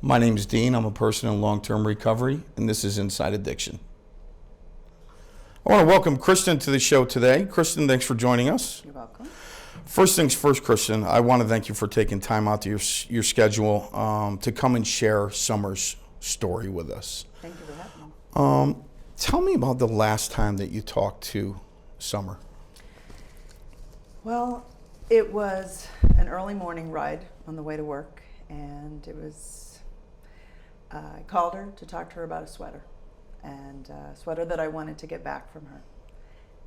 My name is Dean. I'm a person in long-term recovery, and this is Inside Addiction. I want to welcome Kristen to the show today. Kristen, thanks for joining us. You're welcome. First things first, Kristen, I want to thank you for taking time out to your schedule to come and share Summer's story with us. Thank you for having me. Tell me about the last time that you talked to Summer. Well, it was an early morning ride on the way to work, and I called her to talk to her about a sweater, and a sweater that I wanted to get back from her.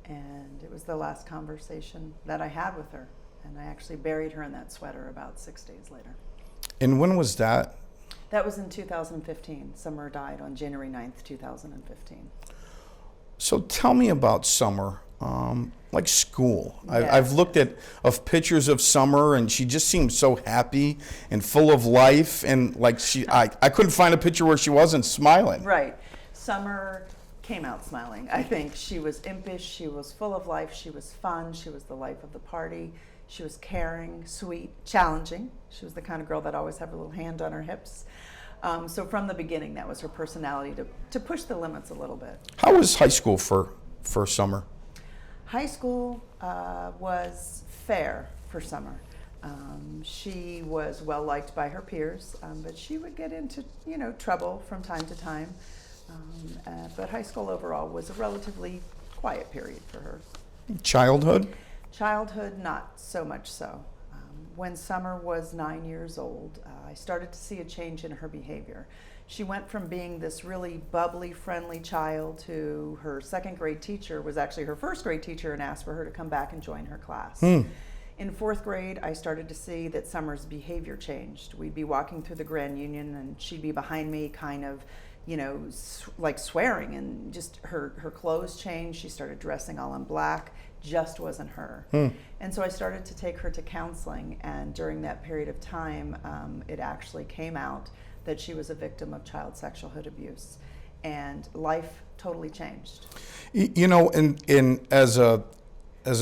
And it was the last conversation that I had with her, and I actually buried her in that sweater about 6 days later. And when was that? That was in 2015. Summer died on January 9th, 2015. So tell me about Summer, like school. Yes. I've looked at pictures of Summer, and she just seemed so happy and full of life, and like I couldn't find a picture where she wasn't smiling. Right. Summer came out smiling. I think she was impish, she was full of life, she was fun, she was the life of the party, she was caring, sweet, challenging. She was the kind of girl that always had a little hand on her hips. So from the beginning, that was her personality, to push the limits a little bit. How was high school for Summer? High school was fair for Summer. She was well liked by her peers, but she would get into trouble from time to time. But high school overall was a relatively quiet period for her. Childhood? Childhood, not so much so. When Summer was 9 years old, I started to see a change in her behavior. She went from being this really bubbly, friendly child to her second grade teacher was actually her first grade teacher and asked for her to come back and join her class. In fourth grade, I started to see that Summer's behavior changed. We'd be walking through the Grand Union and she'd be behind me kind of like swearing, and just her clothes changed. She started dressing all in black, just wasn't her. And so I started to take her to counseling, and during that period of time, it actually came out that she was a victim of child sexual abuse, and life totally changed. And as a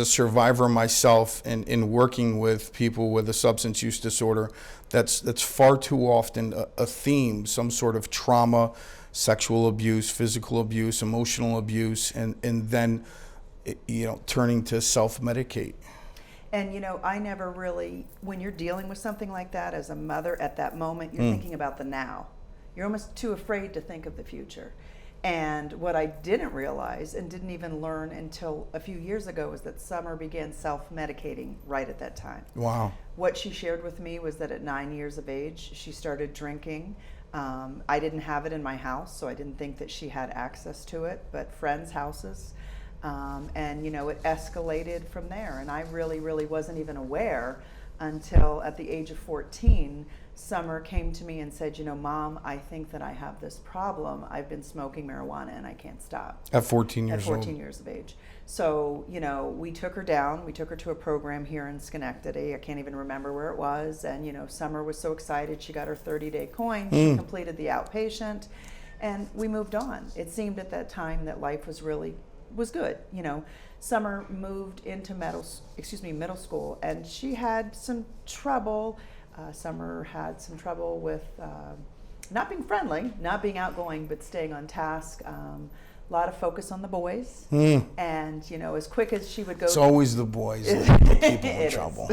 survivor myself, and in working with people with a substance use disorder, that's far too often a theme, some sort of trauma, sexual abuse, physical abuse, emotional abuse, and then turning to self-medicate. And I never really, when you're dealing with something like that as a mother at that moment, you're thinking about the now. You're almost too afraid to think of the future. And what I didn't realize and didn't even learn until a few years ago was that Summer began self-medicating right at that time. Wow. What she shared with me was that at 9 years of age, she started drinking. I didn't have it in my house, so I didn't think that she had access to it, but friends' houses. And it escalated from there. And I really, really wasn't even aware until at the age of 14, Summer came to me and said, Mom, I think that I have this problem. I've been smoking marijuana and I can't stop. At 14 years old? At 14 years of age. So, we took her down. We took her to a program here in Schenectady. I can't even remember where it was. And, Summer was so excited. She got her 30-day coin. She completed the outpatient. And we moved on. It seemed at that time that life was good. Summer moved into middle school, and she had some trouble. Summer had some trouble with not being friendly, not being outgoing, but staying on task. A lot of focus on the boys, and as quick as she would go, it's always the boys that get people in trouble.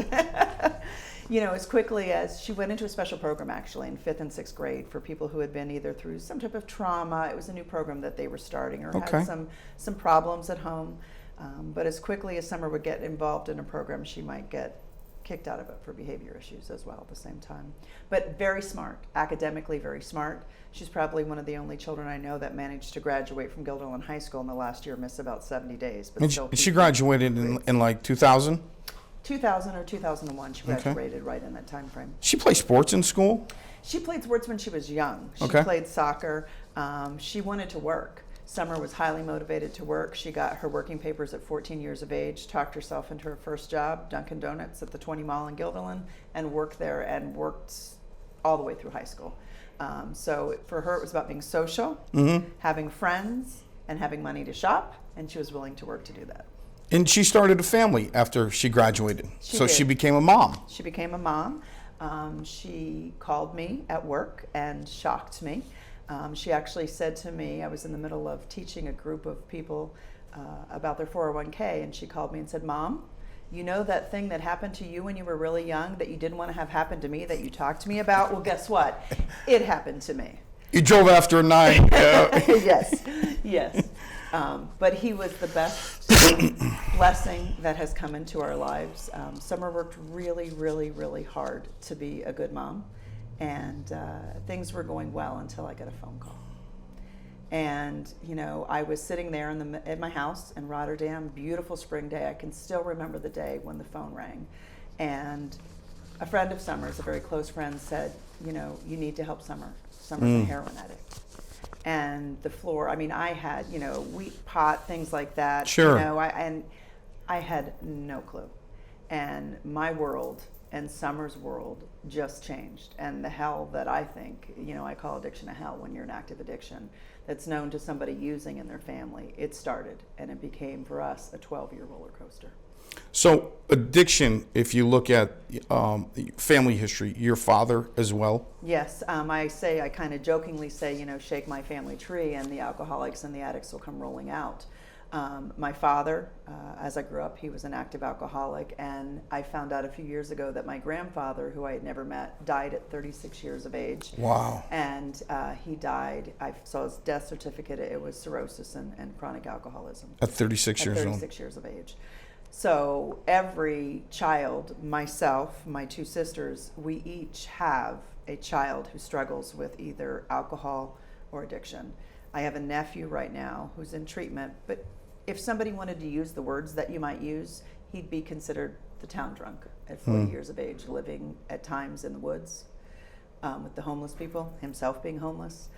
As quickly as she went into a special program actually in 5th and 6th grade for people who had been either through some type of trauma. It was a new program that they were starting, or had some problems at home. But as quickly as Summer would get involved in a program, she might get kicked out of it for behavior issues as well at the same time. But very smart, academically very smart. She's probably one of the only children I know that managed to graduate from Guilderland High School in the last year, miss about 70 days. But she graduated in like 2000? 2000 or 2001, she graduated right in that time frame. She played sports in school? She played sports when she was young. She played soccer. She wanted to work. Summer was highly motivated to work. She got her working papers at 14 years of age, talked herself into her first job, Dunkin' Donuts at the 20 Mall in Guilderland, and worked there and worked all the way through high school. So for her, it was about being social, having friends, and having money to shop, and she was willing to work to do that. And she started a family after she graduated. She became a mom. She became a mom. She called me at work and shocked me. She actually said to me, I was in the middle of teaching a group of people about their 401k, and she called me and said, "Mom, you know that thing that happened to you when you were really young that you didn't want to have happen to me, that you talked to me about? Well, guess what? It happened to me." You drove after a 9. Yes, yes. But he was the best blessing that has come into our lives. Summer worked really, really, really hard to be a good mom, and things were going well until I got a phone call. And I was sitting there at my house in Rotterdam, beautiful spring day. I can still remember the day when the phone rang, and a friend of Summer's, a very close friend, said, "You need to help Summer. Summer's a heroin addict." And the floor, I had, wheat pot, things like that. Sure. And I had no clue. And my world and Summer's world just changed. And the hell that I think, I call addiction a hell when you're an active addiction that's known to somebody using in their family. It started, and it became for us a 12-year roller coaster. So addiction, if you look at family history, your father as well? Yes, I kind of jokingly say, shake my family tree and the alcoholics and the addicts will come rolling out. My father, as I grew up, he was an active alcoholic, and I found out a few years ago that my grandfather, who I had never met, died at 36 years of age. Wow. And he died, I saw his death certificate, it was cirrhosis and chronic alcoholism. At 36 years old? 36 years of age. So every child, myself, my two sisters, we each have a child who struggles with either alcohol or addiction. I have a nephew right now who's in treatment, but if somebody wanted to use the words that you might use, he'd be considered the town drunk at 40 years of age, living at times in the woods with the homeless people, himself being homeless.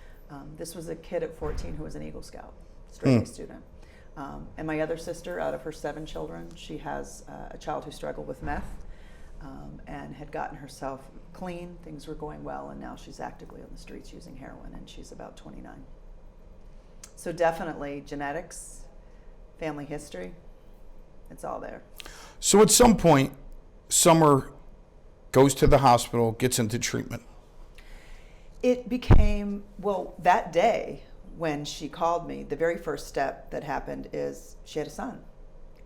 This was a kid at 14 who was an Eagle Scout, straight A student. And my other sister, out of her 7 children, she has a child who struggled with meth and had gotten herself clean. Things were going well, and now she's actively on the streets using heroin, and she's about 29. So definitely genetics, family history, it's all there. So at some point, Summer goes to the hospital, gets into treatment. It became, that day, when she called me, the very first step that happened is she had a son.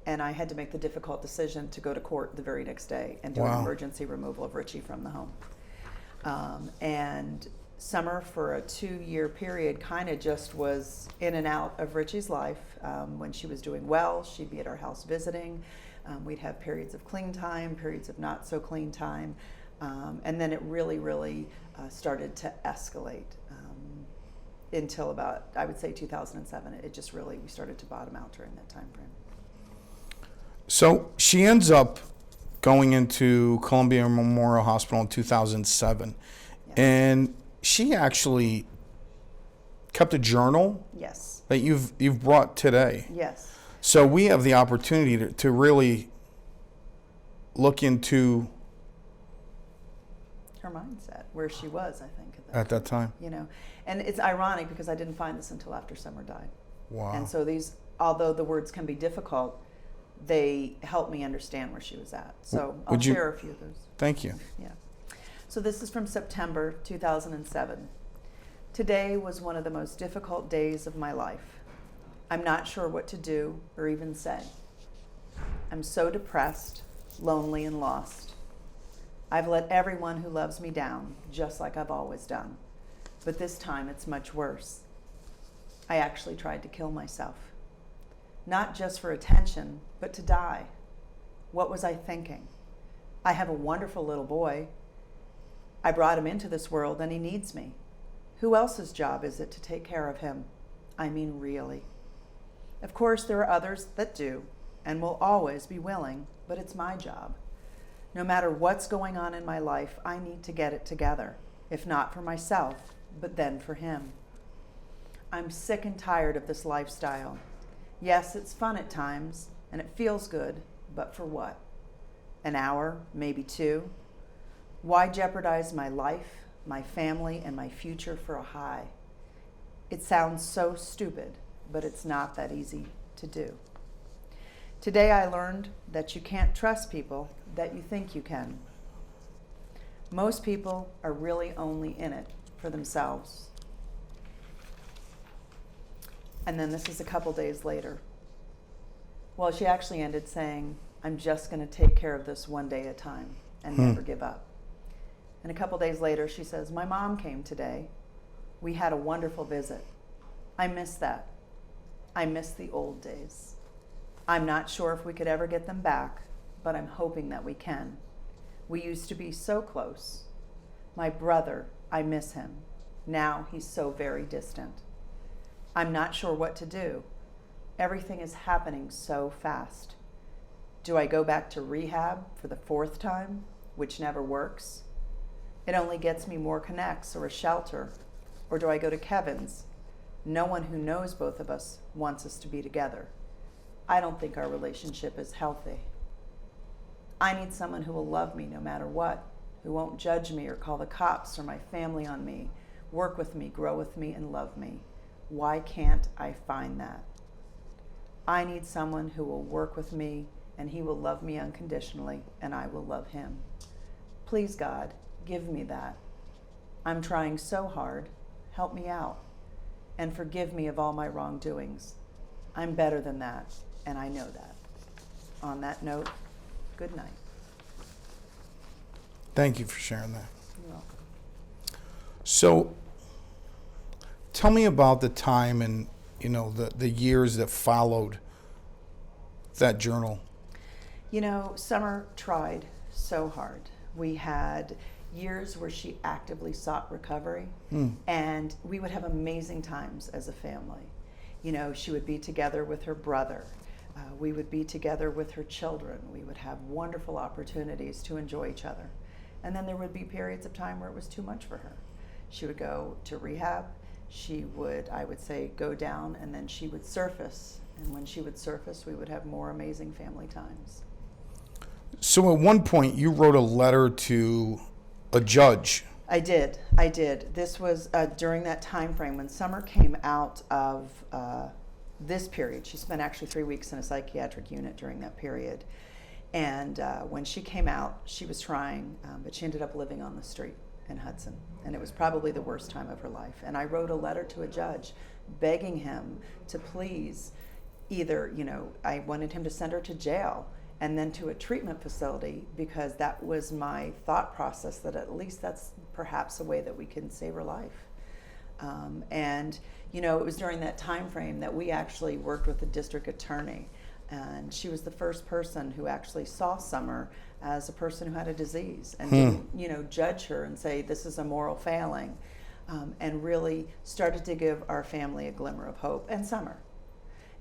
And I had to make the difficult decision to go to court the very next day and do an emergency removal of Richie from the home. And Summer, for a 2-year period, kind of just was in and out of Richie's life. When she was doing well, she'd be at our house visiting. We'd have periods of clean time, periods of not so clean time. And then it really, really started to escalate. Until about, I would say 2007, it just really, we started to bottom out during that time frame. So she ends up going into Columbia Memorial Hospital in 2007. Yes. And she actually kept a journal Yes. that you've brought today. Yes. So we have the opportunity to really look into Her mindset, where she was, I think, at that time. And it's ironic because I didn't find this until after Summer died. Wow. And so these, although the words can be difficult, they help me understand where she was at. So I'll share a few of those. Thank you. Yeah. So this is from September 2007. Today was one of the most difficult days of my life. I'm not sure what to do or even say. I'm so depressed, lonely, and lost. I've let everyone who loves me down, just like I've always done. But this time it's much worse. I actually tried to kill myself. Not just for attention, but to die. What was I thinking? I have a wonderful little boy. I brought him into this world and he needs me. Who else's job is it to take care of him? I mean, really. Of course, there are others that do and will always be willing, but it's my job. No matter what's going on in my life, I need to get it together, if not for myself, but then for him. I'm sick and tired of this lifestyle. Yes, it's fun at times, and it feels good, but for what? An hour, maybe 2? Why jeopardize my life, my family, and my future for a high? It sounds so stupid, but it's not that easy to do. Today I learned that you can't trust people that you think you can. Most people are really only in it for themselves. And then this is a couple days later. Well, she actually ended saying, I'm just going to take care of this one day at a time and never give up. And a couple days later, she says, my mom came today. We had a wonderful visit. I miss that. I miss the old days. I'm not sure if we could ever get them back, but I'm hoping that we can. We used to be so close. My brother, I miss him. Now he's so very distant. I'm not sure what to do. Everything is happening so fast. Do I go back to rehab for the 4th time, which never works? It only gets me more connects or a shelter. Or do I go to Kevin's? No one who knows both of us wants us to be together. I don't think our relationship is healthy. I need someone who will love me no matter what, who won't judge me or call the cops or my family on me, work with me, grow with me, and love me. Why can't I find that? I need someone who will work with me and he will love me unconditionally and I will love him. Please, God, give me that. I'm trying so hard. Help me out and forgive me of all my wrongdoings. I'm better than that, and I know that. On that note, good night. Thank you for sharing that. You're welcome. So tell me about the time and, the years that followed that journal. Summer tried so hard. We had years where she actively sought recovery, and we would have amazing times as a family. She would be together with her brother. We would be together with her children. We would have wonderful opportunities to enjoy each other. And then there would be periods of time where it was too much for her. She would go to rehab. She would, I would say, go down, and then she would surface. And when she would surface, we would have more amazing family times. So at one point, you wrote a letter to a judge. I did. This was during that time frame when Summer came out of this period. She spent actually 3 weeks in a psychiatric unit during that period. And when she came out, she was trying, but she ended up living on the street in Hudson. And it was probably the worst time of her life. And I wrote a letter to a judge begging him to please either, I wanted him to send her to jail and then to a treatment facility, because that was my thought process, that at least that's perhaps a way that we can save her life. It was during that time frame that we actually worked with the district attorney, and she was the first person who actually saw Summer as a person who had a disease and didn't, judge her and say this is a moral failing, and really started to give our family a glimmer of hope, and Summer.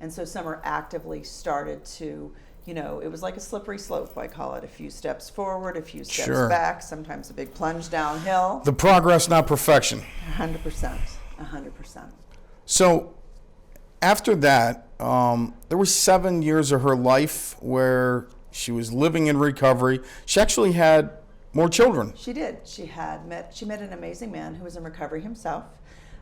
And so Summer actively started to, it was like a slippery slope, I call it. A few steps forward, a few steps back, sometimes a big plunge downhill. The progress, not perfection. 100%. So after that, there were 7 years of her life where she was living in recovery. She actually had more children. She did. She met an amazing man who was in recovery himself,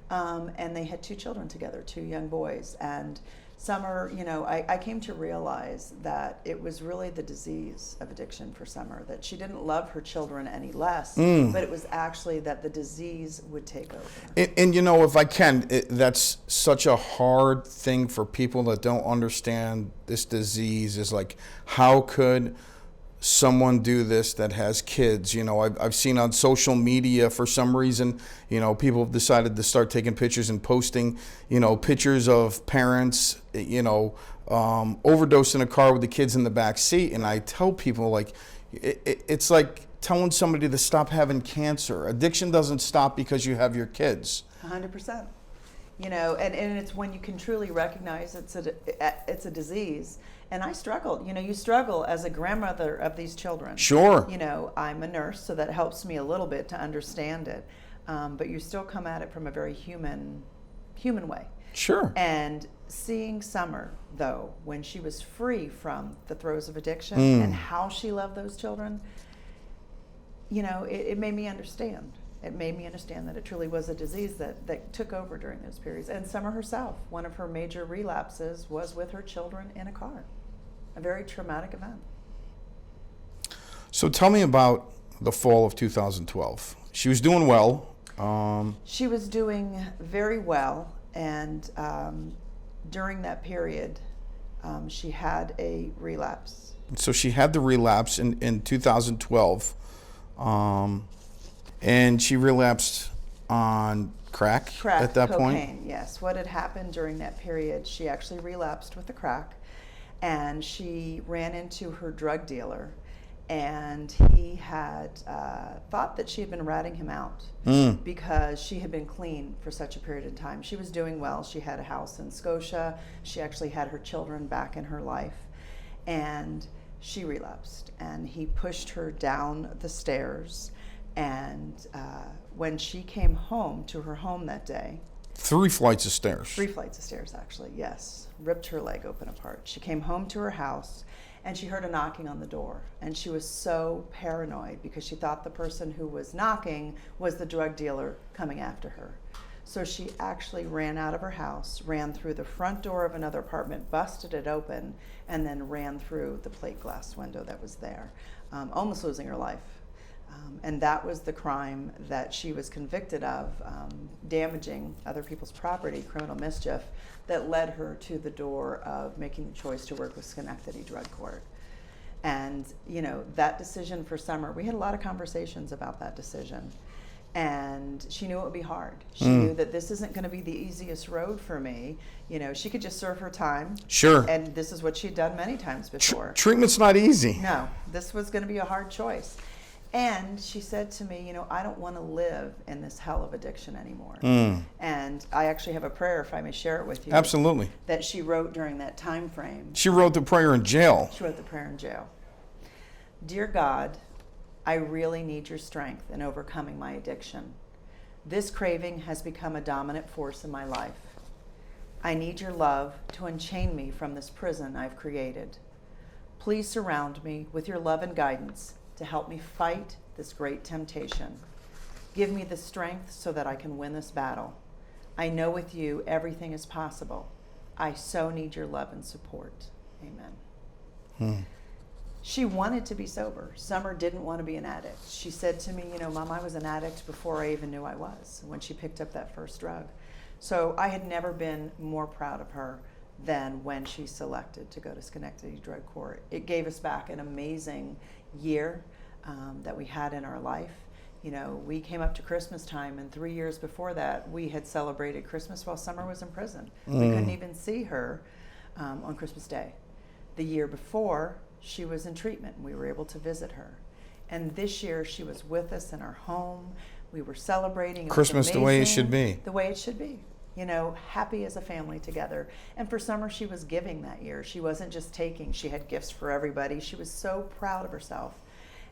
and they had 2 children together, 2 young boys. And Summer, I came to realize that it was really the disease of addiction for Summer, that she didn't love her children any less, but it was actually that the disease would take over. And if I can, that's such a hard thing for people that don't understand this disease, is like, how could someone do this that has kids? I've seen on social media, for some reason, people have decided to start taking pictures and posting, pictures of parents, overdosed in a car with the kids in the back seat. And I tell people, like, it's like telling somebody to stop having cancer. Addiction doesn't stop because you have your kids. 100%. And it's when you can truly recognize it's a disease. And I struggled. You struggle as a grandmother of these children. Sure. I'm a nurse, so that helps me a little bit to understand it. But you still come at it from a very human way. Sure. And seeing Summer, though, when she was free from the throes of addiction and how she loved those children, it made me understand. It made me understand that it truly was a disease that took over during those periods. And Summer herself, one of her major relapses was with her children in a car. A very traumatic event. So tell me about the fall of 2012. She was doing well. She was doing very well, and during that period, she had a relapse. So she had the relapse in 2012, and she relapsed on crack at that Cocaine, point. yes. What had happened during that period, she actually relapsed with the crack, and she ran into her drug dealer, and he had thought that she had been ratting him out because she had been clean for such a period of time. She was doing well. She had a house in Scotia. She actually had her children back in her life, and she relapsed, and he pushed her down the stairs. And when she came home to her home that day, 3 flights of stairs. 3 flights of stairs, actually, yes, ripped her leg open apart. She came home to her house, and she heard a knocking on the door, and she was so paranoid because she thought the person who was knocking was the drug dealer coming after her. So she actually ran out of her house, ran through the front door of another apartment, busted it open, and then ran through the plate glass window that was there, almost losing her life. And that was the crime that she was convicted of, damaging other people's property, criminal mischief, that led her to the door of making the choice to work with Schenectady Drug Court. And, you know, that decision for Summer, we had a lot of conversations about that decision. And she knew it would be hard. She knew that this isn't going to be the easiest road for me. You know, she could just serve her time. Sure. And this is what she'd done many times before. Treatment's not easy. No, this was going to be a hard choice. And she said to me, you know, I don't want to live in this hell of addiction anymore. And I actually have a prayer, if I may share it with you. Absolutely. That she wrote during that time frame. She wrote the prayer in jail. She wrote the prayer in jail. Dear God, I really need your strength in overcoming my addiction. This craving has become a dominant force in my life. I need your love to unchain me from this prison I've created. Please surround me with your love and guidance to help me fight this great temptation. Give me the strength so that I can win this battle. I know with you everything is possible. I so need your love and support. Amen. She wanted to be sober. Summer didn't want to be an addict. She said to me, you know, Mom, I was an addict before I even knew I was, when she picked up that first drug. So I had never been more proud of her than when she selected to go to Schenectady Drug Court. It gave us back an amazing year that we had in our life. You know, we came up to Christmas time, and 3 years before that, we had celebrated Christmas while Summer was in prison. We couldn't even see her on Christmas Day. The year before, she was in treatment, and we were able to visit her. And this year, she was with us in our home. We were celebrating. It was Christmas the way it should amazing. be. The way it should be. You know, happy as a family together. And for Summer, she was giving that year. She wasn't just taking. She had gifts for everybody. She was so proud of herself.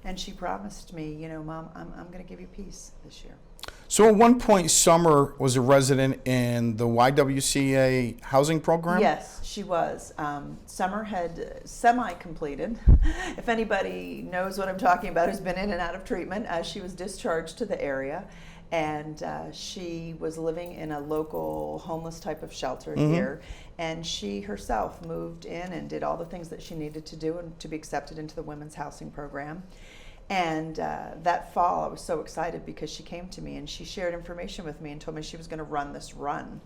And she promised me, you know, Mom, I'm going to give you peace this year. So at one point, Summer was a resident in the YWCA housing program? Yes, she was. Summer had semi-completed. If anybody knows what I'm talking about, who's been in and out of treatment, she was discharged to the area. And she was living in a local homeless type of shelter here. And she herself moved in and did all the things that she needed to do and to be accepted into the women's housing program. And that fall, I was so excited because she came to me and she shared information with me and told me she was going to run this run.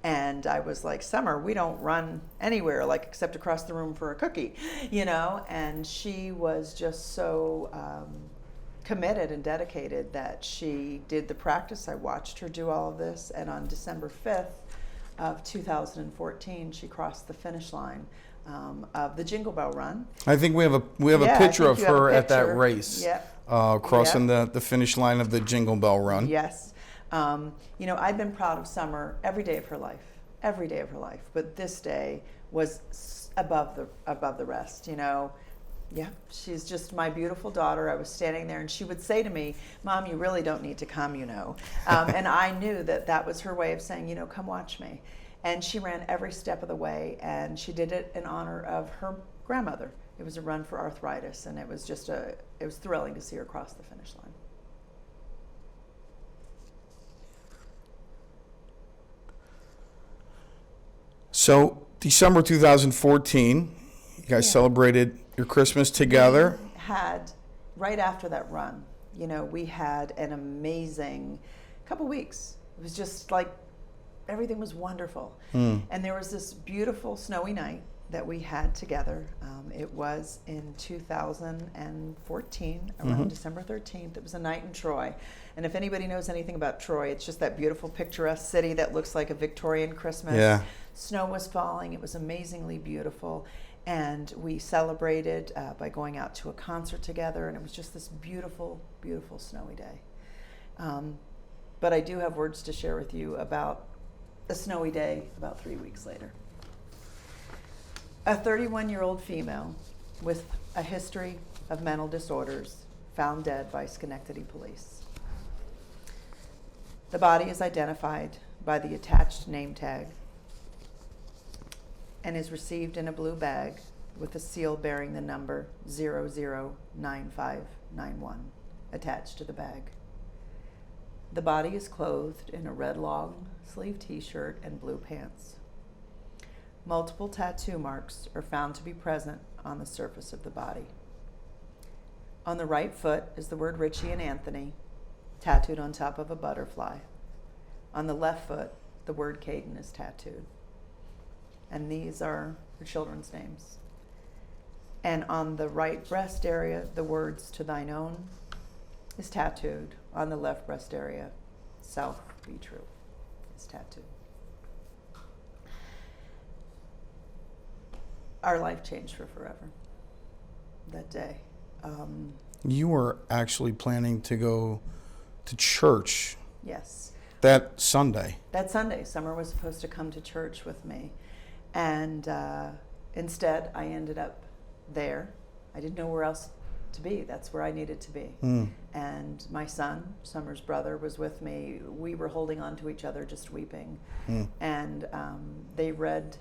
And I was like, Summer, we don't run anywhere, like except across the room for a cookie, you know? And she was just so committed and dedicated that she did the practice. I watched her do all of this, and on December 5th of 2014, she crossed the finish line of the Jingle Bell Run. I think we have a Yeah, I picture think of you have a her at that picture. race, Yep. crossing the finish line of the Jingle Bell Run. Yes. You know, I've been proud of Summer every day of her life, but this day was above the rest, you know. Yeah, she's just my beautiful daughter. I was standing there and she would say to me, Mom, you really don't need to come, you know. And I knew that that was her way of saying, you know, come watch me. And she ran every step of the way, and she did it in honor of her grandmother. It was a run for arthritis, and it was just it was thrilling to see her cross the finish line. So December 2014, you guys celebrated your Christmas together. Had right after that run, you know, we had an amazing couple weeks. It was just like everything was wonderful. And there was this beautiful snowy night that we had together. It was in 2014, around December 13th. It was a night in Troy. And if anybody knows anything about Troy, it's just that beautiful picturesque city that looks like a Victorian Christmas. Yeah. Snow was falling. It was amazingly beautiful. And we celebrated by going out to a concert together. And it was just this beautiful, beautiful snowy day. But I do have words to share with you about a snowy day about 3 weeks later. A 31-year-old female with a history of mental disorders found dead by Schenectady police. The body is identified by the attached name tag and is received in a blue bag with a seal bearing the number 009591 attached to the bag. The body is clothed in a red long-sleeve t-shirt and blue pants. Multiple tattoo marks are found to be present on the surface of the body. On the right foot is the word Richie and Anthony, tattooed on top of a butterfly. On the left foot, the word Caden is tattooed. And these are the children's names. And on the right breast area, the words "To thine own" is tattooed. On the left breast area, "Self be true" is tattooed. Our life changed for forever that day. You were actually planning to go to church Yes. that Sunday. That Sunday, Summer was supposed to come to church with me. And instead, I ended up there. I didn't know where else to be. That's where I needed to be. And my son, Summer's brother, was with me. We were holding on to each other, just weeping. And they read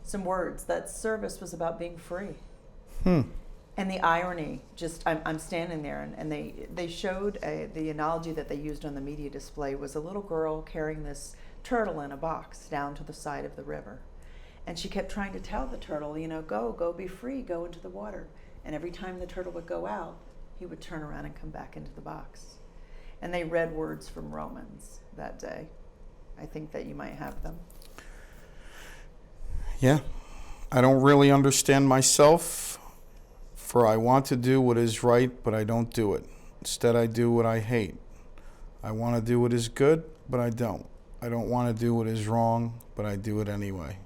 some words. That service was about being free. And the irony, just I'm standing there, and they showed the analogy that they used on the media display was a little girl carrying this turtle in a box down to the side of the river. And she kept trying to tell the turtle, you know, go be free, go into the water. And every time the turtle would go out, he would turn around and come back into the box. And they read words from Romans that day. I think that you might have them. Yeah. I don't really understand myself, for I want to do what is right, but I don't do it. Instead, I do what I hate. I want to do what is good, but I don't. I don't want to do what is wrong, but I do it anyway.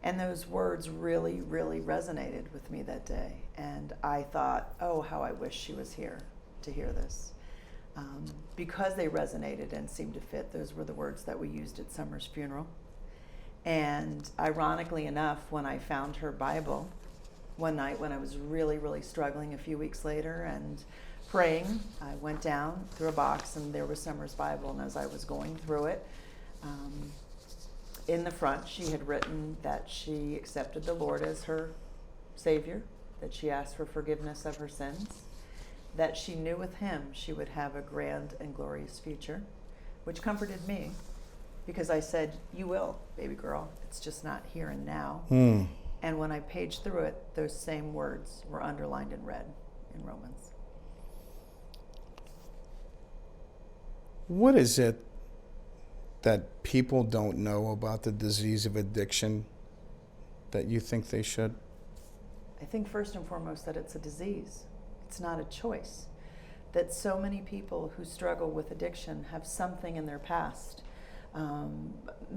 And those words really, really resonated with me that day. And I thought, oh, how I wish she was here to hear this. Because they resonated and seemed to fit, those were the words that we used at Summer's funeral. And ironically enough, when I found her Bible one night when I was really, really struggling a few weeks later and praying, I went down through a box and there was Summer's Bible. And as I was going through it, in the front, she had written that she accepted the Lord as her Savior, that she asked for forgiveness of her sins, that she knew with Him she would have a grand and glorious future, which comforted me because I said, you will, baby girl. It's just not here and now. And when I paged through it, those same words were underlined in red in Romans. What is it that people don't know about the disease of addiction that you think they should? I think first and foremost that it's a disease. It's not a choice. That so many people who struggle with addiction have something in their past.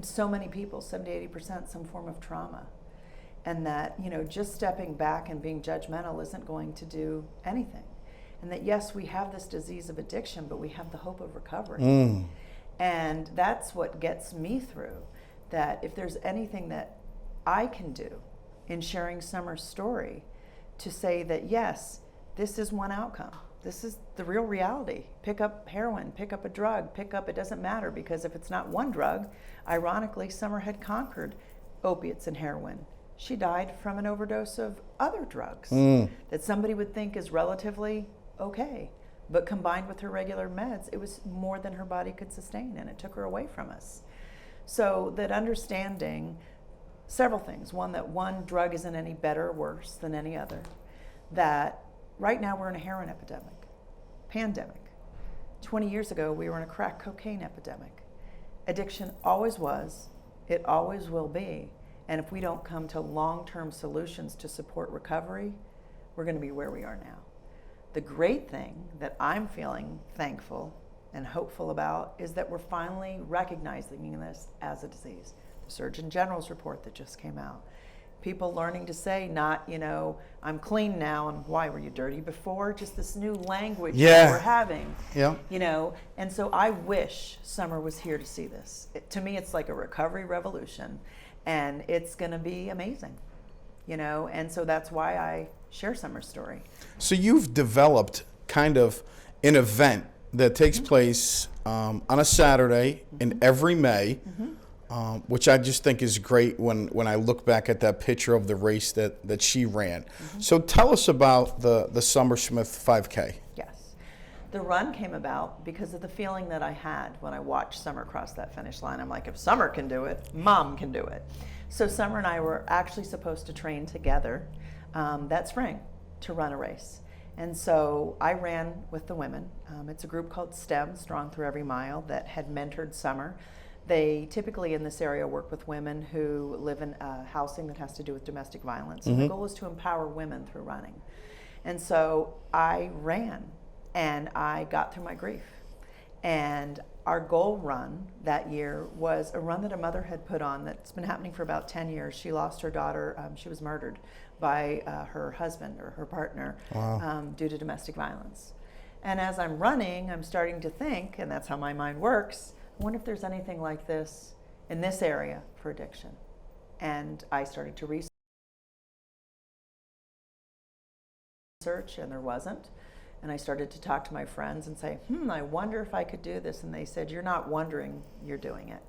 So many people, 70-80%, some form of trauma. And that, you know, just stepping back and being judgmental isn't going to do anything. And that, yes, we have this disease of addiction, but we have the hope of recovery. And that's what gets me through. That if there's anything that I can do in sharing Summer's story to say that, yes, this is one outcome. This is the real reality. Pick up heroin, pick up a drug, it doesn't matter, because if it's not one drug, ironically, Summer had conquered opiates and heroin. She died from an overdose of other drugs that somebody would think is relatively okay. But combined with her regular meds, it was more than her body could sustain, and it took her away from us. So that understanding several things. One, that one drug isn't any better or worse than any other. that right now we're in a heroin epidemic, pandemic. 20 years ago, we were in a crack cocaine epidemic. Addiction always was, it always will be. And if we don't come to long-term solutions to support recovery, we're going to be where we are now. The great thing that I'm feeling thankful and hopeful about is that we're finally recognizing this as a disease. The Surgeon General's report that just came out. People learning to say, not, I'm clean now, and why were you dirty before? Just this new language that we're having. Yeah. And so I wish Summer was here to see this. To me, it's like a recovery revolution, and it's going to be amazing. And so that's why I share Summer's story. So you've developed kind of an event that takes place on a Saturday in every May. Which I just think is great when I look back at that picture of the race that she ran. So tell us about the Summer Smith 5K. Yes. The run came about because of the feeling that I had when I watched Summer cross that finish line. I'm like, if Summer can do it, Mom can do it. So Summer and I were actually supposed to train together that spring to run a race. And so I ran with the women. It's a group called STEM, Strong Through Every Mile, that had mentored Summer. They typically in this area work with women who live in housing that has to do with domestic violence. And the goal is to empower women through running. And so I ran and I got through my grief. And our goal run that year was a run that a mother had put on that's been happening for about 10 years. She lost her daughter. She was murdered by her husband or her partner due to domestic violence. And as I'm running, I'm starting to think, and that's how my mind works, I wonder if there's anything like this in this area for addiction. And I started to research, and there wasn't. And I started to talk to my friends and say, I wonder if I could do this. And they said, you're not wondering, you're doing it.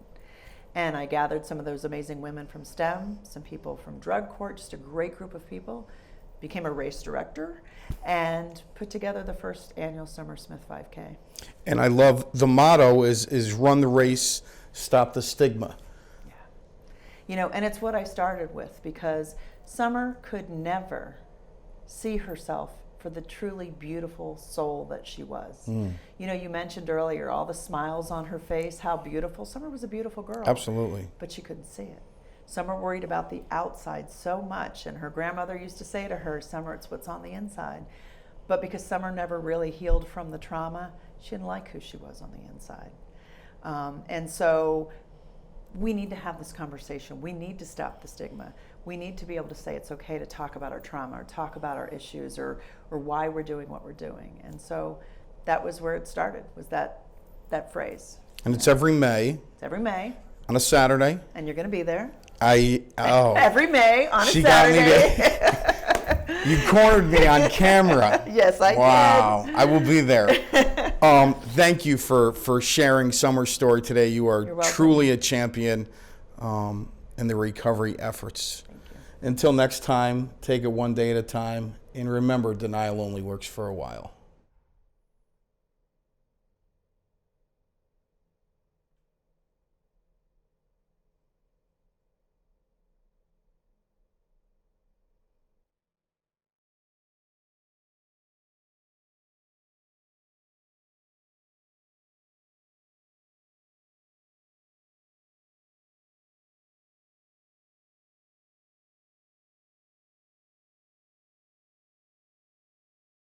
And I gathered some of those amazing women from STEM, some people from drug court, just a great group of people, became a race director, and put together the first annual Summer Smith 5K. And I love the motto is run the race, stop the stigma. Yeah. And it's what I started with, because Summer could never see herself for the truly beautiful soul that she was. You mentioned earlier all the smiles on her face, how beautiful. Summer was a beautiful girl. Absolutely. But she couldn't see it. Summer worried about the outside so much, and her grandmother used to say to her, Summer, it's what's on the inside. But because Summer never really healed from the trauma, she didn't like who she was on the inside. And so we need to have this conversation. We need to stop the stigma. We need to be able to say it's okay to talk about our trauma or talk about our issues or why we're doing what we're doing. And so that was where it started, was that phrase. And it's every May. It's every May. On a Saturday. And you're going to be there. Every May on a Saturday. You cornered me on camera. Yes, I did. Wow, I will be there. Thank you for sharing Summer's story today. You are truly a champion in the recovery efforts. Thank you. Until next time, take it one day at a time, and remember, denial only works for a while.